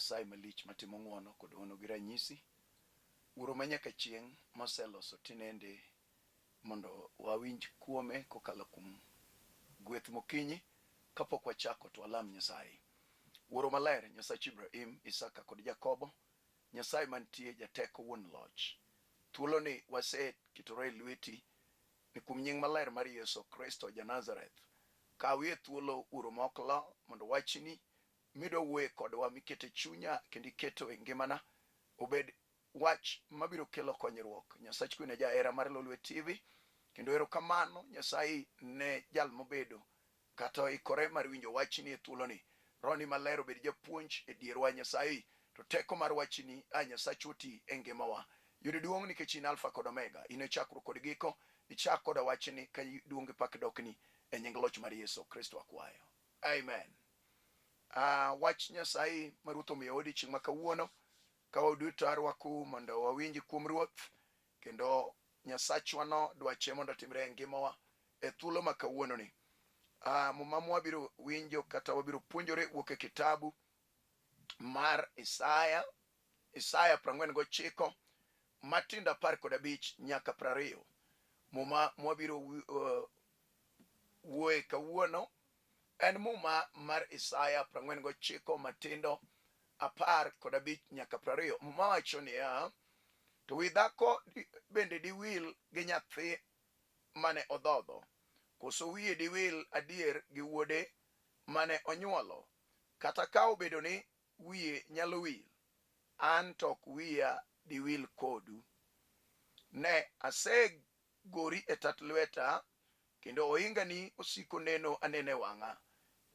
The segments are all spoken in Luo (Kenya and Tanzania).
Nyasaye malich matimo ng'wono kod hono gi ranyisi, uro manyaka chieng' moseloso tinende mondo wawinj kuome kokalo kuom gweth mokinyi. Kapok wachako to walam Nyasaye. Wuoro maler, Nyasach Ibrahim, Isaka kod Jakobo, Nyasaye mantie jateko wuon loch, thuolo ni waseketore e lweti ni kuom nying maler mar Yesu Kristo ja Nazareth. Kawie thuolo uro moklo mondo wachni mido wuoye kodwa mikete chunya kendo iketo e ngimana obed wach mabiro kelo konyruok. Nyasach kwe ne jaera mar Lolwe TV, kendo erokamano Nyasaye ne jal mobedo kata oikore mar winjo wachni e thuolo ni. Roni maler obed japuonj e dierwa Nyasaye, to teko mar wachni Nyasach oti e ngimawa. Yudo duong' nikech in Alfa kod Omega, in e chakruok kod giko. Ichak koda wachni ka duong' pak dokni e nying loch mar Yesu Kristo akwayo. Amen. Wach Nyasaye ma Ruoth omiyo odiechieng' ma kawuono, ka waduto arwakou mondo wawinj kuom Ruoth, kendo Nyasachwa no dwache mondo otimre e ngimawa e thuolo ma kawuono ni. Muma wabiro winjo kata wabiro puonjore wuok e kitabu mar Isaya 49 matindo 15 nyaka 20. Muma wabiro wuoye kawuono en muma mar Isaya 49 matindo 15 nyaka 20. Muma wacho niya: to wi dhako bende diwil gi nyathi mane odhodho, koso wiye diwil adier gi wuode mane onyuolo. Kata ka obedo ni wiye nyalo wil, an to ok wiya diwil kodu. Ne asegori e tat lweta, kendo ohingani osiko neno anene wang'a.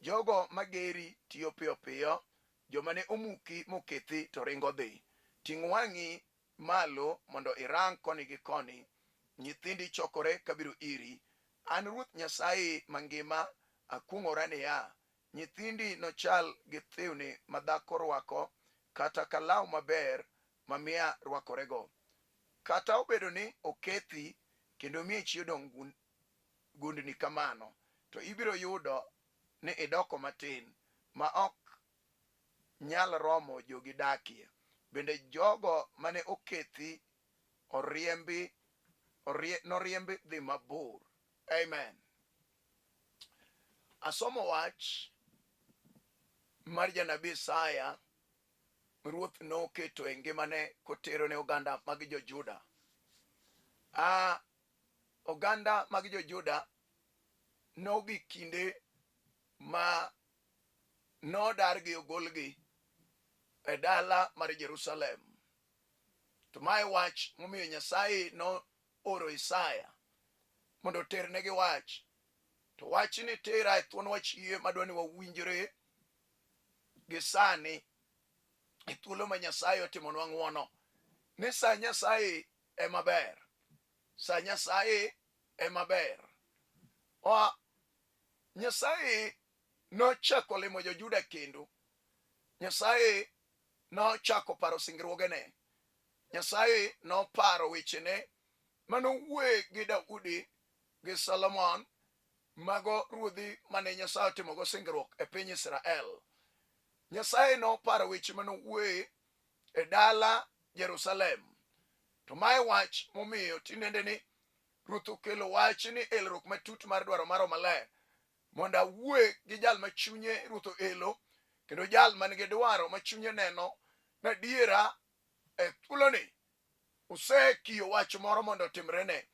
Jogo mageri tiyo piyo piyo, joma ne omuki mokethi to ringo dhi. Ting' wang'i malo mondo irang koni gi koni, nyithindi chokore kabiro iri. An Ruoth Nyasaye mangima akwong'ora niya, nyithindi nochal gi thiwni ma dhako rwako, kata ka law maber ma miya rwakorego. Kata obedo ni okethi kendo miechi odong' gundni kamano, to ibiro yudo ni idoko matin ma ok nyal romo jogi dakie. Bende jogo mane okethi noriembi dhi mabor. Amen. Asomo wach mar janabi Isaya. Ruoth noketo e ngimane kotero ne oganda mag jo-Juda. Oganda mag jo-Juda nogi kinde ma nodargi ogolgi e dala mar Jerusalem. To mae wach momiyo Nyasaye no oro Isaya mondo oternegi wach. To wachni tera e thuon wach yie madwa ni wawinjre gi sani e thuolo ma Nyasaye otimonwa ng'wono. Ni Saa Nyasaye e maber. Saa Nyasaye e maber. Nyasaye nochako limo jo-Juda kendo. Nyasaye nochako paro singruogene. Nyasaye noparo wechene manowuoye gi Daudi gi Solomon, mago ruodhi mane Nyasaye otimogo singruok e piny Israel. Nyasaye noparo weche manowuoye e dala Jerusalem. To mae wach momiyo tinende ni Ruoth okelo wachni e elruok matut mar dwaro maro maler, mondo awuoye gi jal ma chunye Ruoth oelo, kendo jal man gi dwaro ma chunye neno na diera e thuoloni osekiyo wach moro mondo otimrene.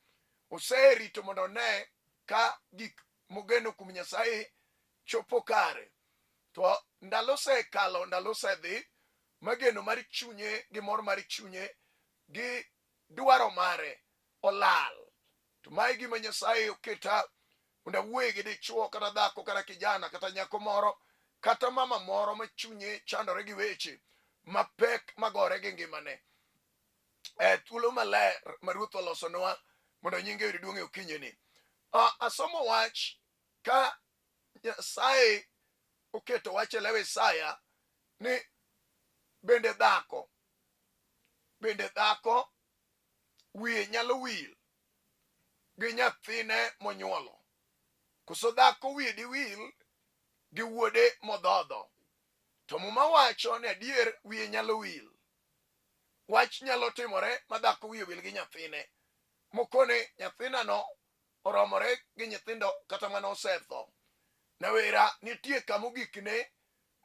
Oserito mondo ne ka gik mogeno kuom Nyasaye chopo kare. To ndalo osekalo, ndalo osedhi, mageno mar chunye gi mor mar chunye gi dwaro mare olal. To mae gima Nyasaye oketa mondo awuoye gi dichuo kata dhako kata kijana kata nyako moro kata mama moro ma chunye chandore gi weche mapek magore gi ngimane. Thuolo maler ma Ruoth olosonwa mondo nyinge oyud duong' e okinyini. Asomo wach ka Nyasaye oketo wach e lew Isaya ni bende dhako wiye nyalo wil gi nyathine monyuolo, koso dhako wiye diwil gi wuode modhodho. To muma wacho ni adier wiye nyalo wil. Wach nyalo timore ma dhako wiye wil gi nyathine. Mokone nyathinano oromore gi nyithindo kata mana osetho. Nawera nitie kamogikne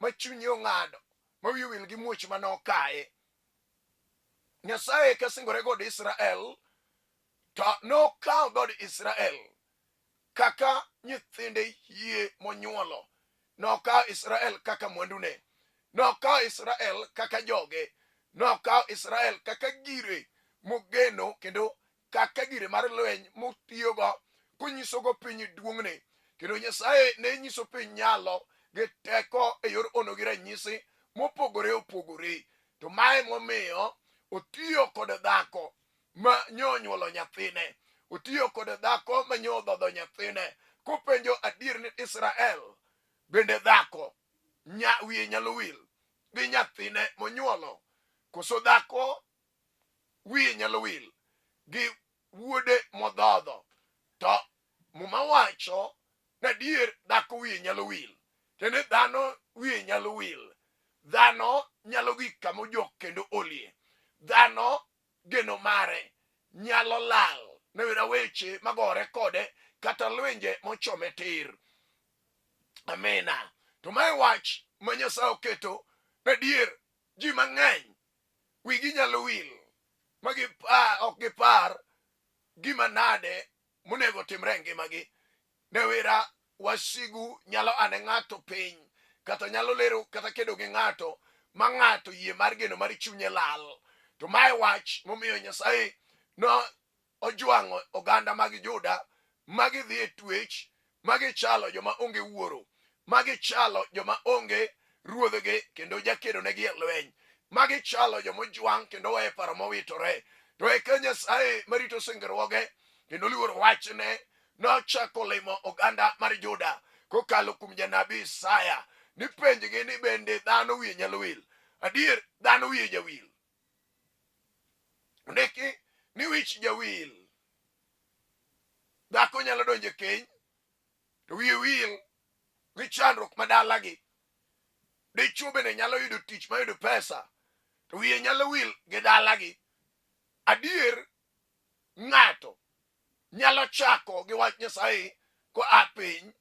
ma chunye ong'ado ma wiye wil gi muoch manokaye. Nyasaye kasingore god Israel to nokawo god Israel kaka nyithinde yie monyuolo. Nokawo Israel kaka mwandune. Nokawo Israel kaka joge. Nokawo Israel kaka gire mogeno kendo kaka gire mar lweny motiyogo kunyisogo piny duong'ne. Kendo Nyasaye ne nyiso piny nyalo gi teko e yor ono gi ranyisi mopogore opogore. To mae momiyo otiyo kod dhako ma nyonyuolo nyathine. Otiyo kod dhako ma nyodhodho nyathine. Kupenjo adier ni Israel bende dhako wiye nyalo wil gi nyathine monyuolo. Koso dhako wiye nyalo wil gi wuode modhodho. To muma wacho na adier dhako wiye nyalo wil. Tende dhano wiye nyalo wil. Dhano nyalo gik kamojok kendo olie. Dhano geno mare nyalo lal. Nawera weche magore kode kata lwenje mochome tir. Amina. To mae wach ma Nyasaye oketo adier ji mang'eny wigi nyalo wil ma ok gipar gima nade monego timre e ngimagi. Nawera wasigu nyalo ane ng'ato piny kata nyalo lero kata kedo gi ng'ato ma ng'ato yie mar geno mar chunye lal. To mae wach momiyo Nyasaye no ojwang'o oganda mag Juda magidhi e twech, magichalo joma onge wuoro, magichalo joma onge ruodhgi kendo jakedo negi e lweny, magichalo joma ojwang' kendo weyo paro mowitore. To eka Nyasaye marito singruoge kendo luoro wachne nochako limo oganda mar Juda kokalo kuom janabi Isaya ni penjgi ni bende dhano wiye nyalo wil. Adier dhano wiye jawil. Ndiki ni wich jawil. Dhako nyalo donjo e keny to wiye wil gi chandruok madalagi. Dichuo bende nyalo yudo tich mayudo pesa to wiye nyalo wil gi dalagi. Adier ng'ato nyalo chako gi wach Nyasaye koa piny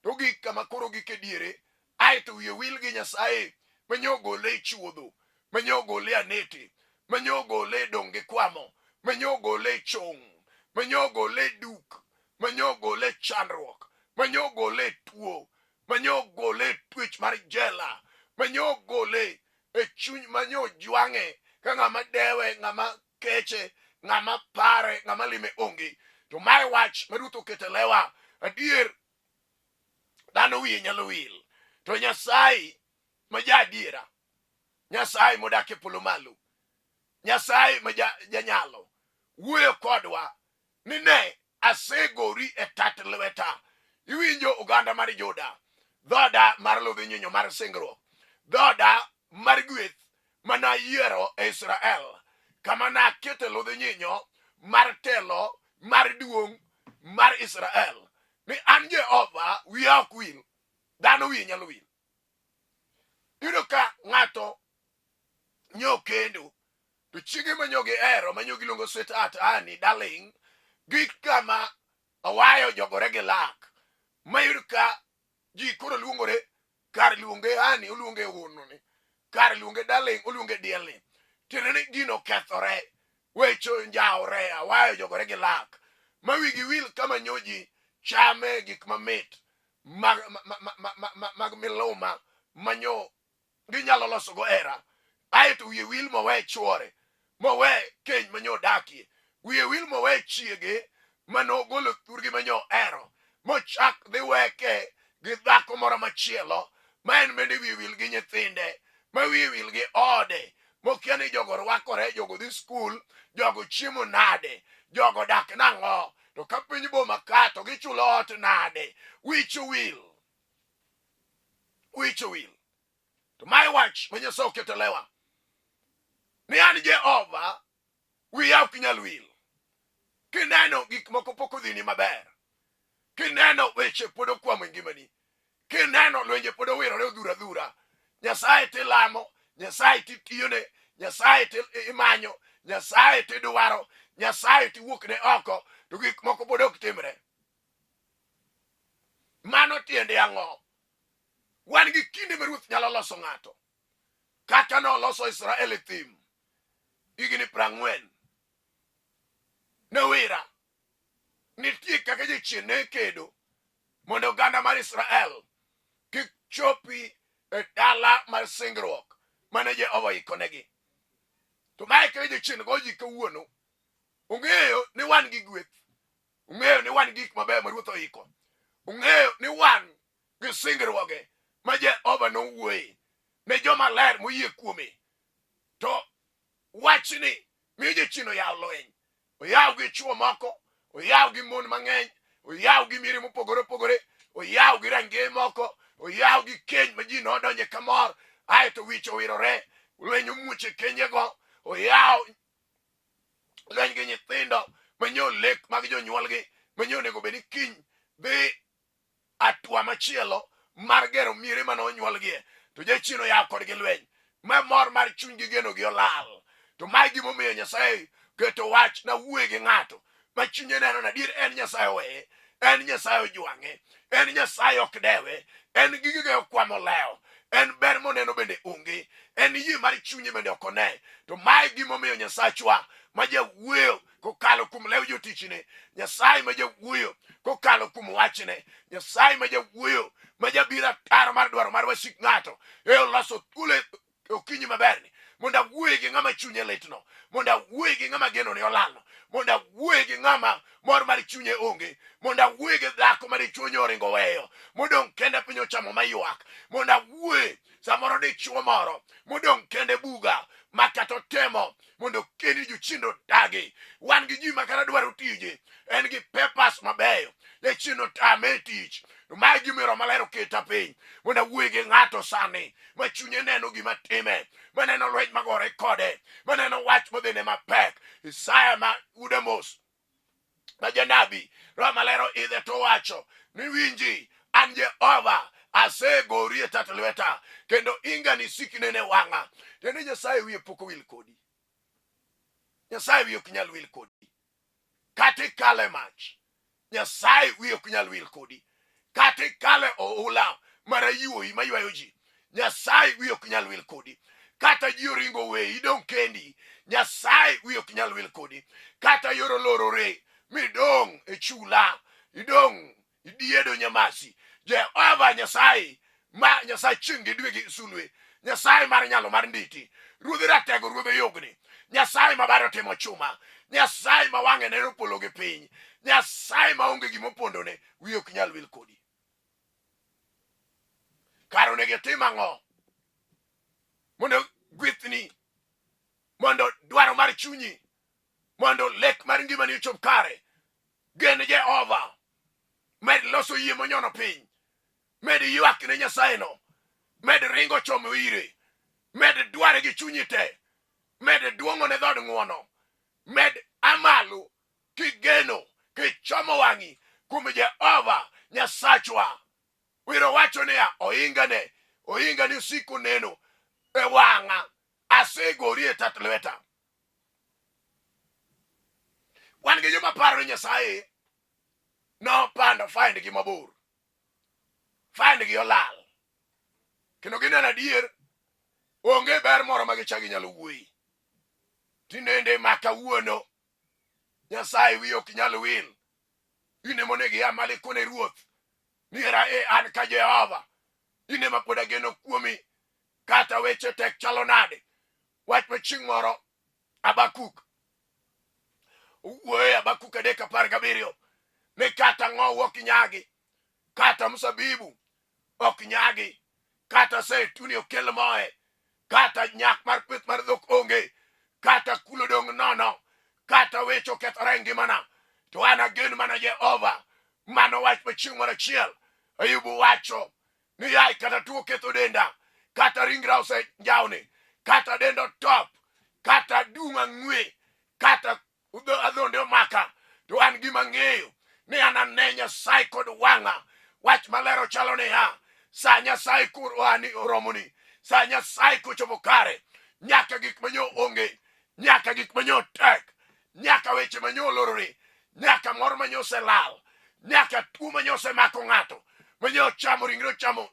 to gik kama koro gike diere aeto wiye wil gi Nyasaye manyogole e chuodho, manyogole anete, manyogole dong' gi kwamo, manyogole chong', manyogole duk, manyogole chandruok, manyogole tuo, manyogole twech mar jela, manyogole e chuny manyojwang'e ka ng'ama dewe, ng'ama keche, ng'ama pare, ng'ama lime onge. To mae wach ma Ruoth oketo lewa. Adier dhano wiye nyalo wil. To Nyasaye ma jaadiera, Nyasaye modak e polo malo, Nyasaye ma janyalo wuoyo kodwa ni ne asegori e tat lweta. Iwinjo oganda mar Juda, dhoda mar lodhi nyinyo mar singruok, dhoda mar gweth manayiero e Israel, kama nakete lodhi nyinyo mar telo mar duong' mar Israel, ni an Jehova wiya ok wil. Dhano wiye nyalo wil. Yudo ka ng'ato nyo kendo to chiege manyogi ero, manyogi luongo sweetheart, honey, darling, gi kama awayo jogore gi lak. Mayudo ka ji koro luongore, kar luonge honey oluonge ununi, kar luonge darling oluonge dielni. Tiende ni gino kethore, wecho njawore, awayo jogore gi lak. Ma wigi wil kama nyoji chame gik mamit mag miluma manyo ginyalo loso go hera. Aeto wiye wil mowe chuore, mowe keny manyo dakie, wiye wil mowe chiege manogolo thurgi manyo ero, mochak dhi weke gi dhako moro machielo ma en bende wiye wil gi nyithinde, ma wiye wil gi ode, mokia ni jogo rwakore, jogo dhi skul, jogo chiemo nade, jogo dak nang'o, to ka piny boma ka to gichulo ot nade. Wicho wil. Wicho wil. To my wach ma Nyasaye oketo lewa ni an Jehova wiya ok nyal wil. Kineno gik moko pok odhini maber, kineno weche pod okwamo ngimani, kineno lwenje pod owirore odhura dhura, Nyasaye tilamo, Nyasaye titiyone, Nyasaye imanyo, Nyasaye tidwaro, Nyasaye tiwuokne oko, to gik moko pod ok timre. Mano tiende ang'o? Wan gi kinde ma Ruoth nyalo loso ng'ato, kaka noloso Israel e thim higni 40. Nowira nitie kaka jachien ne kedo mondo oganda mar Israel kik chopi e dala mar singruok mane Jehova oikonegi. To mae kaka jachien goji kawuono, ung'eyo ni wan gi gweth, ung'eyo ni wan gik mabeyo ma Ruoth oiko, ung'eyo ni wan gi singruoge ma Jehova nowuoye ne joma ler moyie kuome. To wachni miyo jachien oyaw lweny, oyaw gi chuo moko, oyaw gi mon mang'eny, oyaw gi mieri mopogore opogore, oyaw gi range moko, oyaw gi keny ma ji nodonje kamor, aeto wich owirore, lweny omuoche kenyego, oyaw lweny gi nyithindo manyo lek mag jonyuolgi, manyo onego bed ni kiny dhi atwa machielo mar gero miere mane onyuolgie, to jachien oyaw kodgi lweny, ma mor mar chuny gi geno gi olal. To mae gimomiyo Nyasaye keto wach na wuoye gi ng'ato ma chunye neno na adier en Nyasaye oweye, en Nyasaye ojwang'e, en Nyasaye ok dewe, en gigege okwamo leo, en ber moneno bende onge, en yie mar chunye bende ok one. To mae gimomiyo Nyasachwa ma jawuoyo kokalo kuom lew jotichne, Nyasaye ma jawuoyo kokalo kuom wachne, Nyasaye ma jawuoyo ma jabiro ataro mar dwaro mar wasik ng'ato, oloso thuolo okinyi maberni mondo awuoye gi ng'ama chunye litno, mondo awuoye gi ng'ama geno ne olalno, mondo awuoye gi ng'ama mor mar chunye onge, mondo awuoye gi dhako ma dichuo oringo weyo modong' kende piny ochamo maywak, mondo awuoye samoro dichuo moro modong' kende buga ma kata otemo mondo kendi jochien odagi. Wan gi ji ma kata dwaro tije, en gi pepas mabeyo, jachien otame tich. To mae gimiro Roho Maler oketa piny mondo awuoye gi ng'ato sani ma chunye neno gima time, maneno lweny magore kode, maneno wach modhine mapek. Isaya ma ude mos ma janabi, Roho Maler oidhe to wacho ni winji, an Jehova asegori e tat lweta, kendo inga ni sikinene wang'a. Tende Nyasaye wiye pok owil kodi, Nyasaye wiye ok nyal wil kodi kata ikale mach, Nyasaye wiye ok nyal wil kodi kata ikale oula marayuoyi maywayo ji, Nyasaye wiye ok nyal wil kodi kata ji oringo weyi idong' kendi, Nyasaye wiye ok nyal wil kodi kata yoro lorore midong' e chula, idong' idiedo nyamasi. Jehova Nyasaye ma Nyasaye chieng' gi dwe gi sulwe, Nyasaye mar nyalo mar nditi, ruodhi ratego, ruodhi yugni, Nyasaye ma bare otimo chuma, Nyasaye ma wang'e neno polo gi piny, Nyasaye ma onge gimopondone, wiye ok nyal wil kodi. Kare onego itim ang'o mondo gwethni, mondo dwaro mar chunyi, mondo lek mar ngimani ochop kare? Gen Jehova, med loso yie monyono piny, med ywak ne Nyasaye no, med ringo chomo ire, med dware gi chunyi te, med duong'o ne dhod ng'uono, med amalo kigeno kichomo wang'i kuom Jehova Nyasachwa. Wiro wacho niya, ohinga ni usiku neno e wang'a, asegori e tat lweta. Wan gi joma paro ni Nyasaye nopando faindgi mabor, faindgi olal, kendo gineno adier onge ber moro ma gichagi nyalo wuoyi. Tinende ma kawuono Nyasaye wiye ok nyal wil, ine monego ia malo ikone Ruoth ni an ka Jehova, ine ma pod ageno kuomi kata weche tek chalo nade. Wach ma chieng' moro Habakuk wuoye, Habakuk 3:17, ni kata ng'owu ok nyagi, kata mzabibu ok nyagi, kata zeituni okel moe, kata nyak mar pith mar dhok onge, kata kulo dong' nono, kata weche okethore e ngimana, to an agen mana Jehova. Mano wach ma chieng' moro achiel Ayubu wacho ni yai kata tuo ketho denda, kata ringra osenjawni, kata dendo top, kata dung' ang'we, kata adhonde omaka, to an gima ng'eyo ni an ane Nyasaye kod wang'a. Wach malero chalo niya, Saa Nyasaye korani oromoni, Saa Nyasaye kochopo kare, nyaka gik manyo onge, nyaka gik manyo tek, nyaka weche manyo lorore, nyaka mor manyo selal, nyaka tuo manyo semako ng'ato, manyo chamo ringre, chamo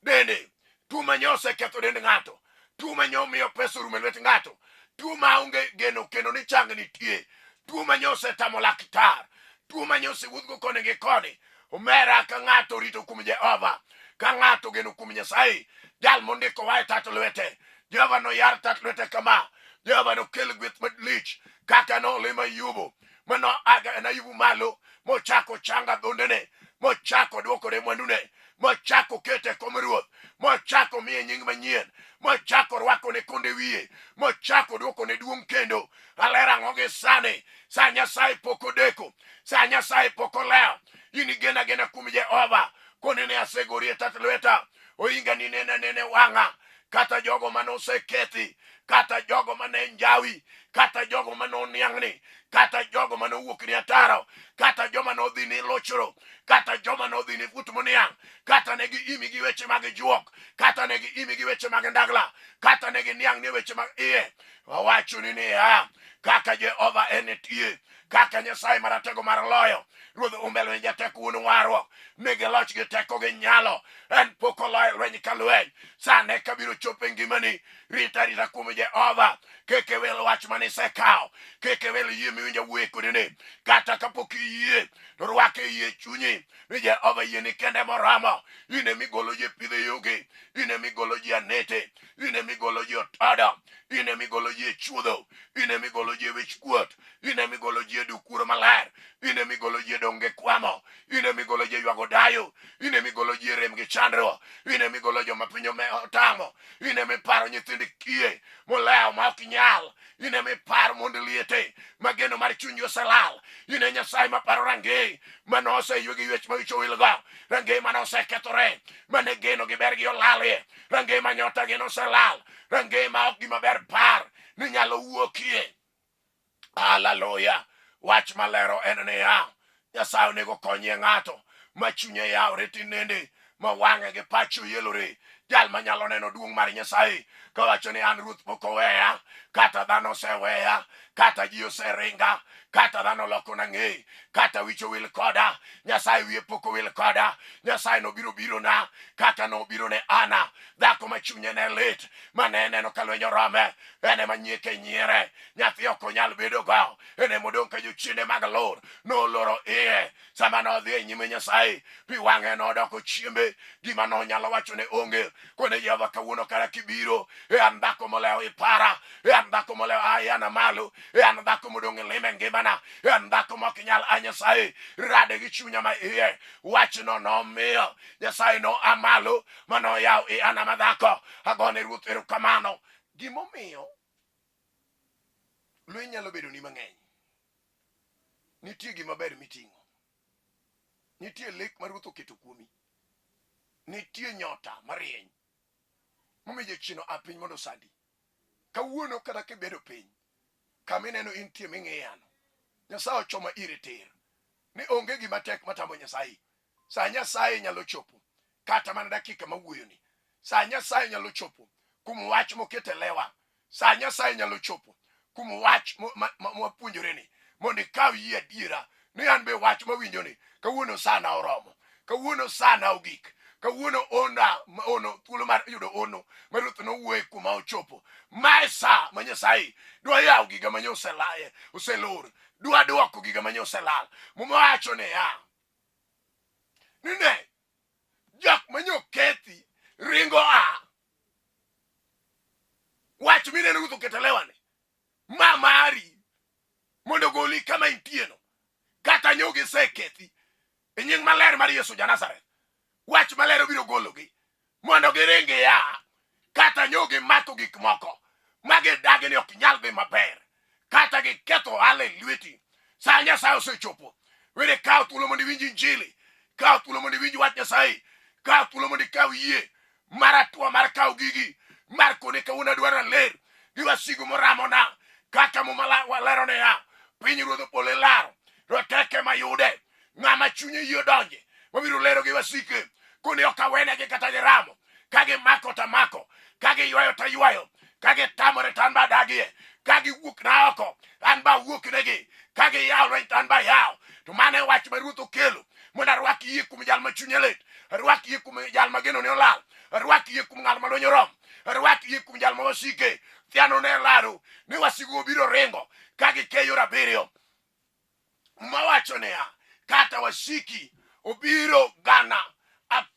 dende, tuo manyo seketho dend ng'ato, tuo manyo miyo pesa orumo e lwet ng'ato, tuo maonge geno kendo ni chang nitie, tuo manyo setamo laktar, tuo manyo sewuothgo koni gi koni. Omera ka ng'ato rito kuom Jehova, ka ng'ato geno kuom Nyasaye, jal mondiko wae tat lwete, Jehova no yar tat lwete kama, Jehova no kel gweth malich, kaka no lima Ayubu, mano aga en Ayubu malo, mochako changa dhondene, mochako duokore mwandune, mochako kete kom ruoth, mochako miye nying manyien, mochako rwako ne konde wiye, mochako duoko ne duong' kendo. Alera ng'oge sane, Saa Nyasaye pok odeko, Saa Nyasaye pok oleo, ini gena gena kuom Jehova, kone ne asegori e tat lweta, oinga ni nene wang'a, kata jogo manosekethi, kata jogo mane njawi, kata jogo mano niang'ni, kata jogo mano wuok ni ataro, kata joma no dhi ni lochro, kata joma no dhi ni fut moniang', kata negi imi gi weche mag juok, kata negi imi gi weche mag ndagla, kata negi niang' ni weche mag iye. Wawacho ni niya, kaka Jehova en tie, kaka Nyasaye maratego mar loyo, ruodh umbelo jateko wuon warruok, nigi loch gi teko gi nyalo, en pok oloyo lweny ka lweny. Sane kabiro chopo e ngimani, rita rita kuom Jehova, keke wel wach mane isekawo, keke wel yie miwinjo wuoye kodene, kata kapok iyie to rwake yie chunyi ni Jehova yieni kende moromo. Ine migolo ji pidho yugi, ine migolo ji anete, ine migolo ji otodo, ine migolo ji e chuodho, ine migolo ji e wich kuot, ine migolo ji e dukuro maler, ine migolo ji e donge kwamo, ine migolo ji e ywago dayo, ine migolo ji e rem gi chandruok, ine migolo joma piny otamo, ine miparo nyithind kiye moleo ma ok nyal, ine miparo mond liete mageno mar chuny oselal, ine Nyasaye maparo rangeye mano oseywe gi ywech mawicho wilgo, rangeye mano osekethore, mane geno gi ber gi olalie, rangeye manyota geno oselal, rangeye ma ok gima ber par ni nyalo wuokie. Haleluya. Wach malero en niya, Nyasaye onego konyie ng'ato ma chunye yawre tinende, ma wang'e gi pacho yelore, jal manyalo neno duong' mar Nyasaye kawacho ni an ruoth pok oweya, kata dhano oseweya, kata ji oseringa, kata dhano lokona ng'e, kata wicho wil koda, Nyasaye wiye pok owil koda. Nyasaye nobiro birona kaka nobiro ne Ana, dhako ma chunye ne lit, mane neno ka lweny orome, ene manyieke nyiere, nyathi ok onyal bedo go, ene modong' ka jochiende mag lor, noloro iye, sama nodhi e nyime Nyasaye, pi wang'e nodoko chiembe, gima nonyalo wacho ne onge, kone Jehova kawuono kara kibiro, e an dhako molewo ipara, e an dhako molewo ayana malo, e an dhako modong' e lime ngimana, e an dhako mok nyal a Nyasaye rade gi chunya ma iye. Wachno nomiyo Nyasaye no amalo manoyaw i ana madhako, agone ruoth erokamano. Gimomiyo lweny nyalo bedo ni mang'eny, nitie gima ber miting'o, nitie lek ma ruoth oketo kuomi, nitie nyota marieny momiyo jachino a piny mondo sandi. Kawuono kata kibedo piny kama ineno intie ming'iyano, Nyasaye ochoma ire tir, ni onge gima tek matamo Nyasaye. Saa Nyasaye nyalo chopo kata mana dakika mawuoyoni, Saa Nyasaye nyalo chopo kum wach mokete lewa, Saa Nyasaye nyalo chopo kum wach mwapuonjoreni, mondo ikaw yie adiera ni an be wach mawinjoni kawuono sana oromo, kawuono sana ogik, kawuono ono thuolo mar yudo ono ma ruoth nowuoye kuma ochopo. Mae sa ma Nyasaye dwa yawo giga manye oselor, dwa duoko giga manye oselal. Mowacho niya, nine jok manye okethi ringo wach mineno ruoth oketo lewani ma mari mondo goli kama intieno, kata nyogi sekethi e nying maler mar Yesu ja-Nazareth. Wach malero biro gologi mondo giringi ya, kata nyogi mako gik moko magidagi ni ok nyal dhi maber, kata giketho ohala e lweti. Saa Nyasaye osechopo. Were kaw thuolo mondo iwinj injili, kaw thuolo mondo iwinj wach Nyasaye, kaw thuolo mondo ikaw yie mar atwa mar kaw gigi mar kone kawuono adwaro ler gi wasigu moramona, kaka walero niya, piny ruodho pole laro, roteke mayude, ng'ama chunye yie donje mabiro lero gi wasike kone ok awenegi kata giramo, kagi mako tamako, kagi ywayo ta ywayo, kagi tamore tan ba dagie, kagi wuk na oko, an ba wuk negi, kagi yaw lweny tan ba yaw. To mane wach ma Ruoth okelo mondo arwak yie kuom jal ma chunye lit, arwak yie kuom jal ma geno ne olal, arwak yie kuom ng'al ma lweny orom, arwak yie kuom jal ma wasike thiano ne laro ni wasigu obiro ringo kagi keyo rabiriyo mawacho niya kata wasiki obiro gana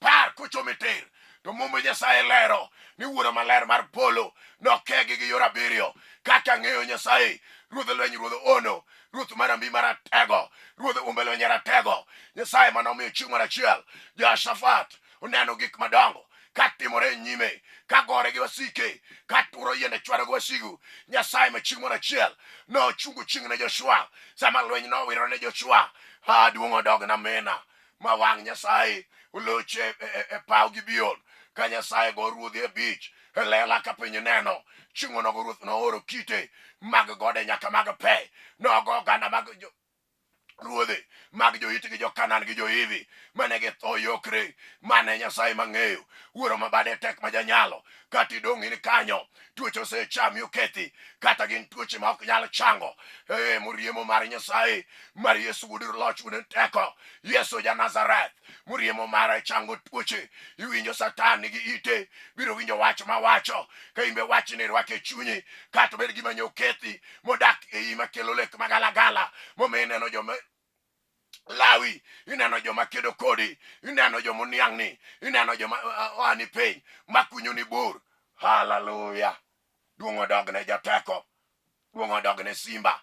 10 kochomo e ter, to mumbe Nyasaye lero ni Wuoro Maler mar polo nokegi gi yore 7 kaka ng'eyo Nyasaye, Ruodh lweny, Ruodh ono, Ruoth marambi maratego, Ruodh umbe lweny ratego, Nyasaye manomiyo chieng' mar achiel Jehoshafat oneno gik madongo katimore nyime, kagore gi wasike, katuro yiende chwaro gi wasigu. Nyasaye ma chieng' mar achiel nochungo chieng' ne Joshua sama lweny nowiro ne Joshua. Duong' odog na mena ma wang' Nyasaye oloche e paw gi biol, ka Nyasaye go ruodhi e bich e lela ka piny neno. Chieng' onogo Ruoth nooro kite mag gode nyaka mag pe, nogo oganda mag ruodhe mag jo-Hiti gi jo-Kanan gi jo-Hivi mane githo yokre. Mane Nyasaye mang'eyo, Wuoro ma bade tek ma janyalo, kata idong' in kanyo tuoche osechami okethi, kata gin tuoche ma ok nyal chango. Moriemo mar Nyasaye mar Yesu wuod loch wuod teko, Yesu ja Nazareth, moriemo mare chango tuoche. Iwinjo Satan nigi ite biro winjo wach ma wacho, ka imbe wach ni rwake chunyi, kata bed gima nyokethi modak e ima kelo lek magalagala momeneno joma Lawi, ineno joma kedo kodi, ineno joma uniang'ni, ineno joma oani piny makunyo ni bur. Hallelujah. Duong' odog ne jateko, duong' odog ne Simba,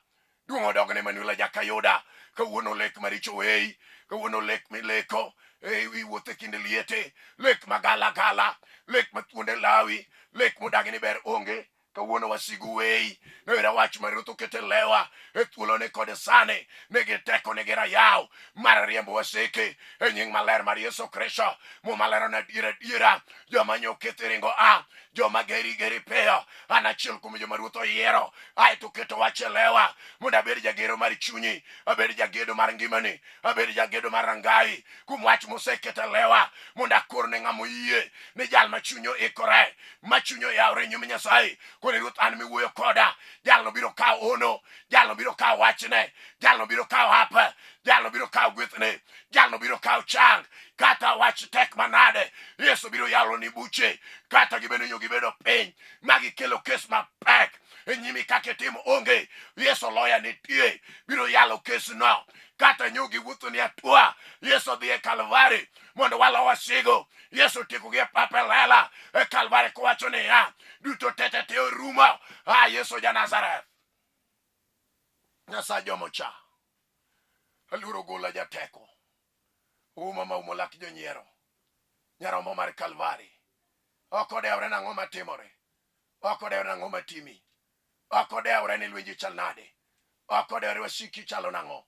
duong' odog ne Manuela Jakayuda. Kawuono lek maricho weyi, kawuono lek mileko iwuotho e kind liete, lek magalagala, lek mathuonde lawi, lek modagi ni ber onge. Kawuono wasigu weyi, newera wach ma Ruoth okete lewa e thuolone kod sane, nigi teko nigi rayaw mar riembo waseke e nying maler mar Yesu Kristo. Malero na adiera joma nyokethi ringo joma geri peyo, an achiel kuom joma Ruoth oyiero, aeto keto wach e lewa mondo abed jagero mar chunyi, abed jagedo mar ngimani, abed jagedo mar rangai kuom wach mosekete lewa mondo akor ne ng'amo yie ni jal ma chunyo ikore, ma chunyo yawre nyim Nyasaye. Kone Ruoth an miwuoyo koda, jalno biro kawo ono, jalno biro kawo wachne, jalno biro kawo hapa, jalno biro kawo gwethne, jalno biro kawo chang, kata wach tek manade, Yesu biro yalo ni buche, kata gibedo piny magikelo kes mapek e nyimi kaka tim onge, Yesu loya nitie, biro yalo kes no. Kata nyugi wuotho ni atua, Yesu dhi e Kalvari mondo walo wasigo. Yesu tieko gi e pape lela e Kalvari kowacho niya, duto tete orumo. Yesu ja Nazareth, Nyasaye jomocha, aluoro gola jateko, uma ma umo lak jonyiero, nyaromo mar Kalvari. Ok odewre nang'o matimore, ok odewre nang'o matimi, ok odewre ni lwenji chal nade, ok odewre wasiki chalo nang'o.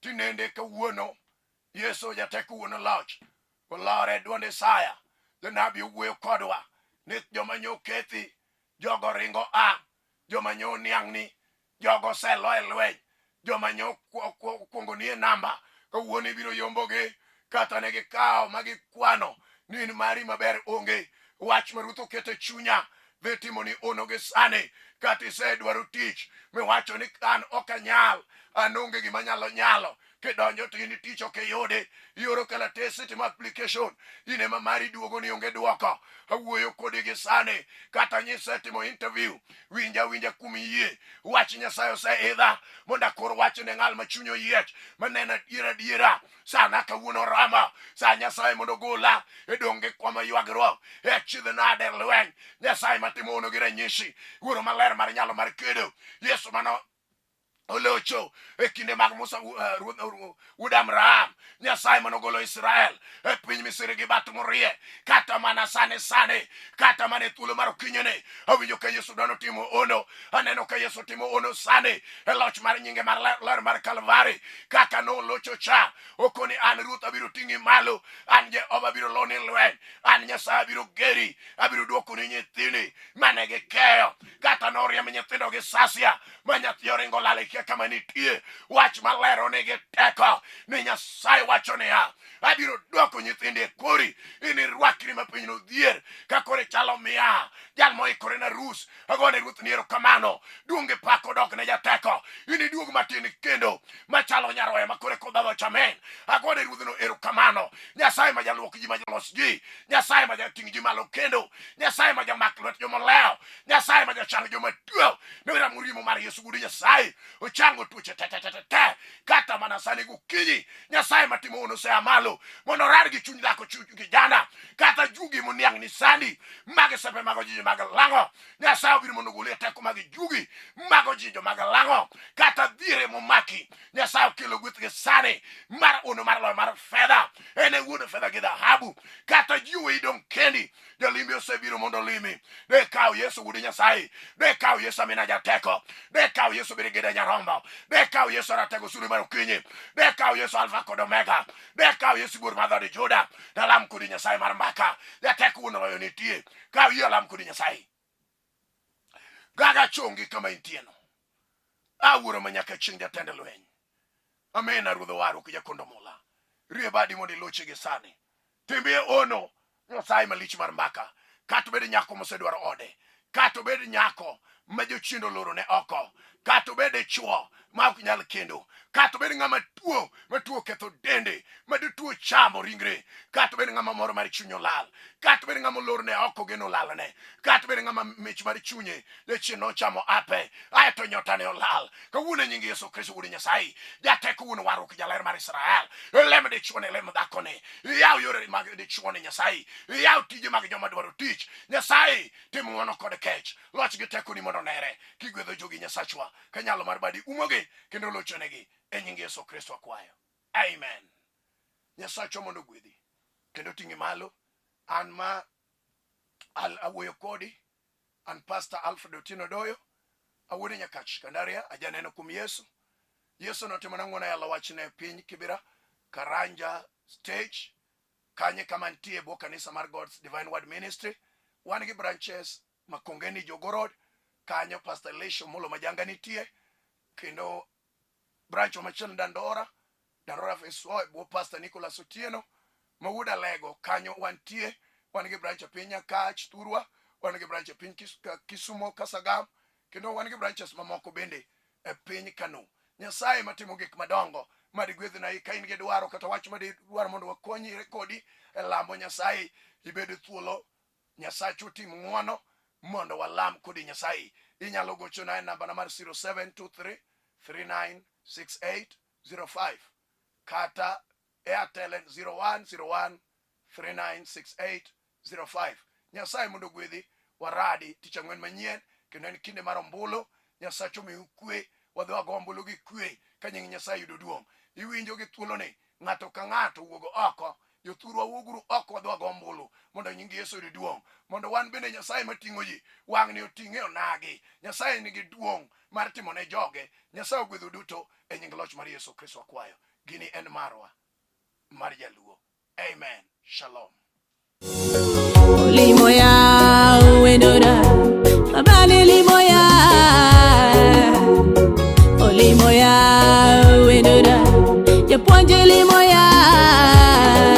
Tinende kawuono Yesu jateko wuono loch olore duond Isaya janabi owuoyo kodwa ni joma nyokethi, jogo ringo joma nyo niang'ni, jogo selo e lweny, joma nyo kuongo ni e namba, kawuono ibiro yombogi, kata ne gikawo magikwano ni in mari maber onge. Wach ma Ruoth oketo e chunya dhi timo ni ono gi sani, kata isedwaro tich miwacho ni an ok anyal, an onge gima nyalo kidonjo to in tich ok iyude, ioro kalatese timo application, in ema mari duogo ni onge duoko. Awuoyo kodi gi sani, kata nyisetimo interview, winja kuom yie wach Nyasaye oseidha mondo akor wach ne ng'al ma chunyo yiech maneno adiera. Sana kawuono rama, Saa Nyasaye mondo gola e donge kwama ywagruok e chidh nade lweny. Nyasaye matimo ono gi ranyisi, Wuoro Maler mar nyalo mar kedo, Yesu mano olocho e kinde mag Musa wuod Amram, Nyasaye manogolo Israel e piny Misri gi bat morie, kata mana sane, kata mana thuolo mar okinyene. Awinjo ka Yesu dwano timo ono, aneno ka Yesu timo ono sane e loch mar nyinge mar ler mar Kalvari, kaka nolocho cha. Okoni an Ruoth abiro ting'i malo, an Jehova biro loni lweny, an Nyasaye abiro geri, abiro duoko ni nyithini mane gikeyo, kata noriemb nyithindo gi sasia, ma nyathi oringo lal ikia kama nitie. Wach malero nigi teko ni Nyasaye wacho niya, abiro dwoko nyithindi e kori, inirwakri ma piny nodhier ka kore chalo miya jal moikore na rus. Agone Ruoth ni erokamano, duong' gi pak odok ne jateko. Iniduog matin kendo machalo nyaroya ma kore kodhadho chamen. Agone Ruoth no erokamano. Nyasaye ma jaluok ji, ma jalos ji, Nyasaye ma jating' ji malo kendo, Nyasaye ma jamak lwet joma leo, Nyasaye ma jachang joma tuo. Nera murimo mar Yesu gudu Nyasaye ochango tuoche te kata mana sani gokinyi. Nyasaye matimo ono sea malo mondo rar gi chuny dhako, chuny kijana, kata jugi moniang' ni sandi mage sepe mago jiji mag lango. Nyasaye obiro mondo gole teko mag jugi mago jiji mag lango, kata dhiere momaki. Nyasaye okelo gweth gi sani mar ono mar loyo mar fedha. Ene wuod fedha gi dhahabu, kata jiwe idong' kendi. Jalimbi osebiro mondo limi. De kaw Yesu gudu Nyasaye, de kaw Yesu amina jateko, de kaw Yesu biri gida nyarombo, de kaw Yesu ratego suru mar okinyi, de kaw Yesu alfa kod omega, de kaw Yesu bur madho di Juda. Dalam kudi Nyasaye mar mbaka, jateko uno loyo nitie. Kaw ye alam kudi Nyasaye. Gaga chongi kama intieno. Awuro manyaka ching jatende lweny. Amena Ruodho waru kija kondomola. Rie badi mondi loche gi sani. Timbe ono Nyasaye malich mar mbaka. Kato bedi nyako mosedwaro ode, kato bedi nyako ma jochindo loro ne oko, kato bedi chuo ma ok nyal kendo, kato bedi ng'ama tuo ma tuo ketho dende, ma tuo chamo ringre, kato bedi ng'ama moro mar chunyo lal, kato bedi ng'ama loro ne oko geno lalne, kato bedi ng'ama mich mar chunye lechien no chamo ape, aeto nyota ne olal. Kawuono nying Yesu Kristo wuod Nyasaye, jateko wuono waruk jaler mar Israel, lem de chuone, lem dhako ne, yaw yore mag de chuone Nyasaye, yaw tije mag joma dwaro tich. Nyasaye timo ng'wono kod kech, loch gi teko ni mondo nere kigwedho jogi Nyasachwa ka nyalo mar badi umogi kendo lochonegi e nying Yesu Kristo akwayo, amen. Nyasachwa mondo gwedhi kendo ting'i malo. An ma awuoyo kodi, an Pastor ALFRED ODOYO, awuode Nyakach Kandaria, ajaneno kum Yesu. Yesu notimo na ng'wono yalo wachne piny Kibera, Karanja stage, kanye kama ntie bo kanisa mar God's Divine Word Ministry. Wan gi branches Makongeni Jogorod, kanyo Pastor Elisha Molo Majanga nitie, kendo branch machielo Dandora Fesoi bo Pastor Nicholas Otieno, Mawuda Lego kanyo wantie. Wan gi branch piny Nyakach Turwa, wan gi branch piny Kisumo Kasagam, kendo wan gi branches mamoko bende e piny Kano. Nyasaye matimo gik madongo madi gwedhna ka in gi dwaro kata wach madi dwaro mondo wakonyi kodi e lamo Nyasaye, ibed thuolo. Nyasaye chutim ng'wono mondo walam kodi Nyasaye. Inyalo gochona e namba na mar 0723 396805 kata Airtel 0101 396805. Nyasaye mondo gwedhi. Waradi tich ang'wen manyien, kendo en kinde mar ombulu. Nyasaye omiu kwe, wadhi wago ombulu gi kwe ka nying Nyasaye yudo duong'. Iwinjo gi thuolo ni, ng'ato ka ng'ato wuogo oko, jothurwa wuoguru oko, wadhi wago ombulu mondo nying Yesu yudo duong', mondo wan bende Nyasaye mating'o ji wang'ni oting'e onagi. Nyasaye nigi duong' mar timo ne joge. Nyasaye ogwedho duto e nying loch mar Yesu Kristo akwayo. Gini en marwa mar Jaluo. Amen. Shalom. Olimo ya wendora